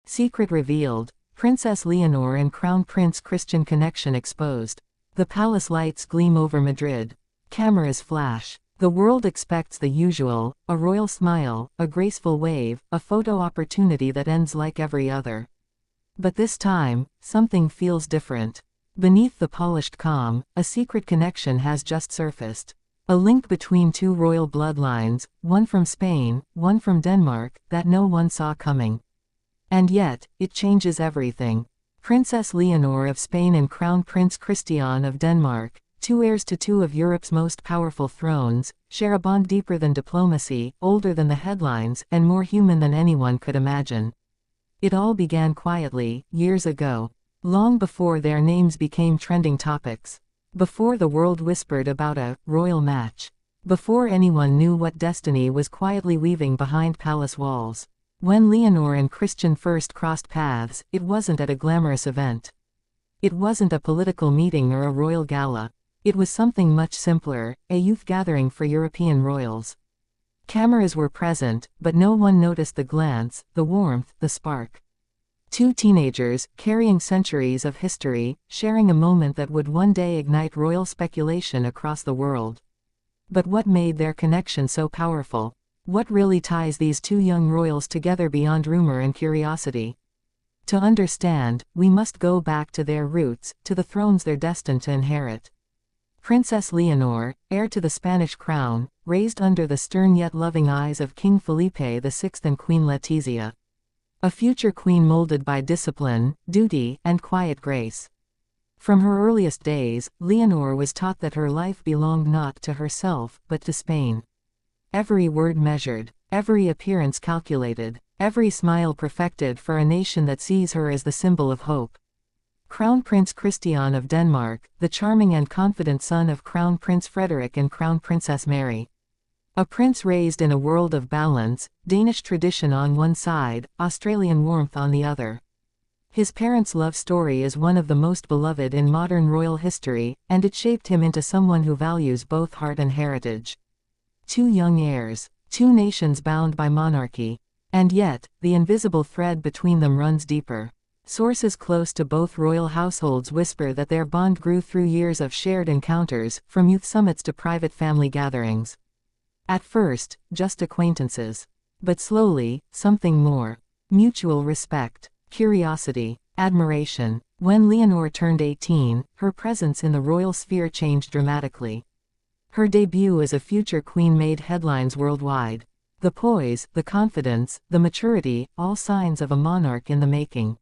Secret revealed. Princess Leonor and Crown Prince Christian connection exposed. The palace lights gleam over Madrid. Cameras flash. The world expects the usual, a royal smile, a graceful wave, a photo opportunity that ends like every other. But this time, something feels different. Beneath the polished calm, a secret connection has just surfaced. A link between two royal bloodlines, one from Spain, one from Denmark, that no one saw coming. And yet, it changes everything. Princess Leonor of Spain and Crown Prince Christian of Denmark, two heirs to two of Europe's most powerful thrones, share a bond deeper than diplomacy, older than the headlines, and more human than anyone could imagine. It all began quietly, years ago. Long before their names became trending topics. Before the world whispered about a royal match. Before anyone knew what destiny was quietly weaving behind palace walls. When Leonor and Christian first crossed paths, it wasn't at a glamorous event. It wasn't a political meeting or a royal gala. It was something much simpler, a youth gathering for European royals. Cameras were present, but no one noticed the glance, the warmth, the spark. Two teenagers, carrying centuries of history, sharing a moment that would one day ignite royal speculation across the world. But what made their connection so powerful? What really ties these two young royals together beyond rumor and curiosity? To understand, we must go back to their roots, to the thrones they're destined to inherit. Princess Leonor, heir to the Spanish crown, raised under the stern yet loving eyes of King Felipe VI and Queen Letizia. A future queen molded by discipline, duty, and quiet grace. From her earliest days, Leonor was taught that her life belonged not to herself, but to Spain. Every word measured, every appearance calculated, every smile perfected for a nation that sees her as the symbol of hope. Crown Prince Christian of Denmark, the charming and confident son of Crown Prince Frederick and Crown Princess Mary. A prince raised in a world of balance, Danish tradition on one side, Australian warmth on the other. His parents' love story is one of the most beloved in modern royal history, and it shaped him into someone who values both heart and heritage. Two young heirs, two nations bound by monarchy. And yet, the invisible thread between them runs deeper. Sources close to both royal households whisper that their bond grew through years of shared encounters, from youth summits to private family gatherings. At first, just acquaintances. But slowly, something more. Mutual respect, curiosity, admiration. When Leonor turned 18, her presence in the royal sphere changed dramatically. Her debut as a future queen made headlines worldwide. The poise, the confidence, the maturity, all signs of a monarch in the making.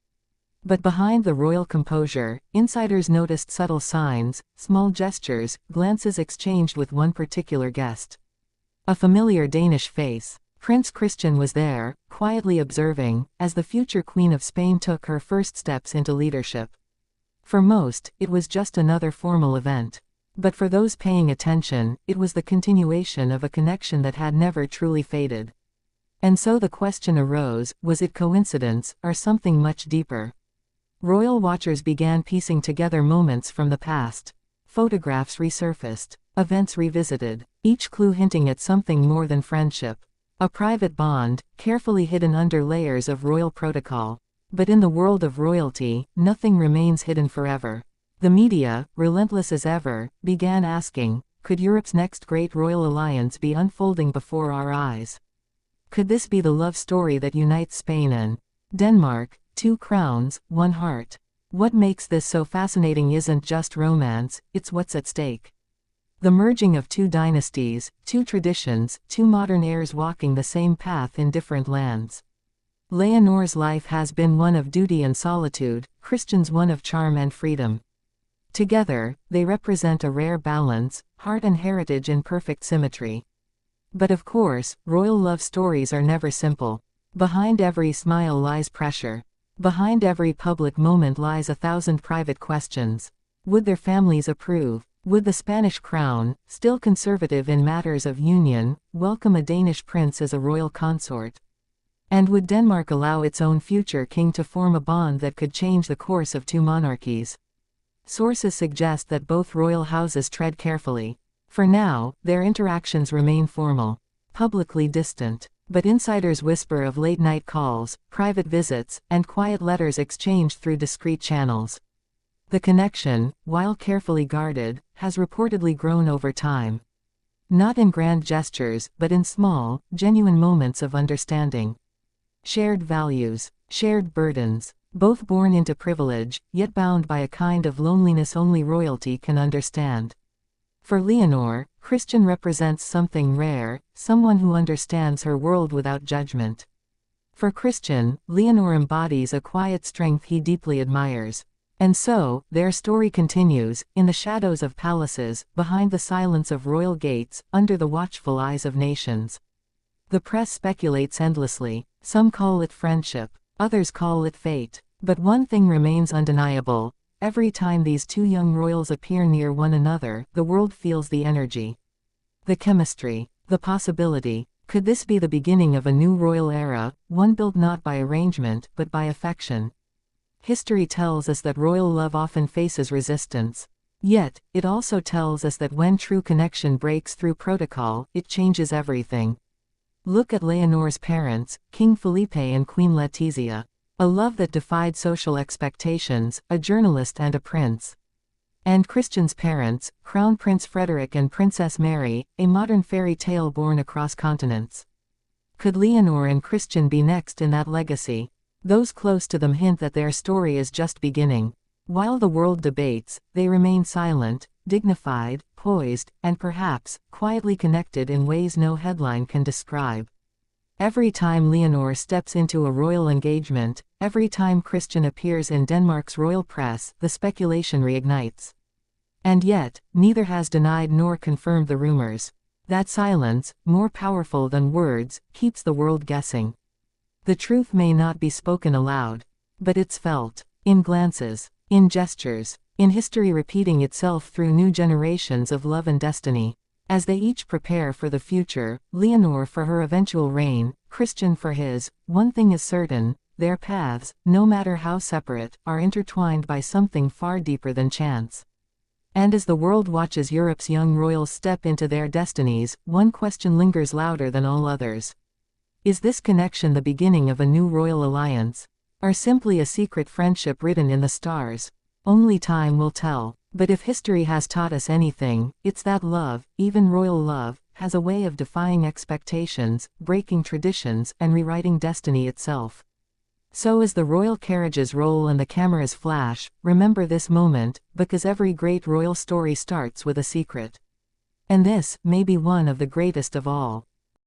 But behind the royal composure, insiders noticed subtle signs, small gestures, glances exchanged with one particular guest. A familiar Danish face. Prince Christian was there, quietly observing, as the future Queen of Spain took her first steps into leadership. For most, it was just another formal event. But for those paying attention, it was the continuation of a connection that had never truly faded. And so the question arose, was it coincidence, or something much deeper? Royal watchers began piecing together moments from the past. Photographs resurfaced, events revisited, each clue hinting at something more than friendship. A private bond, carefully hidden under layers of royal protocol. But in the world of royalty, nothing remains hidden forever. The media, relentless as ever, began asking, could Europe's next great royal alliance be unfolding before our eyes? Could this be the love story that unites Spain and Denmark, two crowns, one heart? What makes this so fascinating isn't just romance, it's what's at stake. The merging of two dynasties, two traditions, two modern heirs walking the same path in different lands. Leonor's life has been one of duty and solitude, Christian's one of charm and freedom. Together, they represent a rare balance, heart and heritage in perfect symmetry. But of course, royal love stories are never simple. Behind every smile lies pressure. Behind every public moment lies 1,000 private questions. Would their families approve? Would the Spanish crown, still conservative in matters of union, welcome a Danish prince as a royal consort? And would Denmark allow its own future king to form a bond that could change the course of two monarchies? Sources suggest that both royal houses tread carefully. For now, their interactions remain formal, publicly distant. but insiders whisper of late-night calls, private visits, and quiet letters exchanged through discreet channels. The connection, while carefully guarded, has reportedly grown over time. Not in grand gestures, but in small, genuine moments of understanding. Shared values, shared burdens, both born into privilege, yet bound by a kind of loneliness only royalty can understand. For Leonor, Christian represents something rare, someone who understands her world without judgment. For Christian, Leonor embodies a quiet strength he deeply admires. And so, their story continues, in the shadows of palaces, behind the silence of royal gates, under the watchful eyes of nations. The press speculates endlessly. Some call it friendship, others call it fate. But one thing remains undeniable. Every time these two young royals appear near one another, the world feels the energy. The chemistry, the possibility. Could this be the beginning of a new royal era, one built not by arrangement, but by affection? History tells us that royal love often faces resistance. Yet, it also tells us that when true connection breaks through protocol, it changes everything. Look at Leonor's parents, King Felipe and Queen Letizia. A love that defied social expectations, a journalist and a prince. And Christian's parents, Crown Prince Frederick and Princess Mary, a modern fairy tale born across continents. Could Leonor and Christian be next in that legacy? Those close to them hint that their story is just beginning. While the world debates, they remain silent, dignified, poised, and perhaps, quietly connected in ways no headline can describe. Every time Leonor steps into a royal engagement, every time Christian appears in Denmark's royal press, the speculation reignites. And yet, neither has denied nor confirmed the rumors. That silence, more powerful than words, keeps the world guessing. The truth may not be spoken aloud, but it's felt, in glances, in gestures, in history repeating itself through new generations of love and destiny. As they each prepare for the future, Leonor for her eventual reign, Christian for his, one thing is certain, their paths, no matter how separate, are intertwined by something far deeper than chance. And as the world watches Europe's young royals step into their destinies, one question lingers louder than all others. Is this connection the beginning of a new royal alliance? Or simply a secret friendship written in the stars? Only time will tell. But if history has taught us anything, it's that love, even royal love, has a way of defying expectations, breaking traditions, and rewriting destiny itself. So as the royal carriages roll and the cameras flash, remember this moment, because every great royal story starts with a secret. And this may be one of the greatest of all.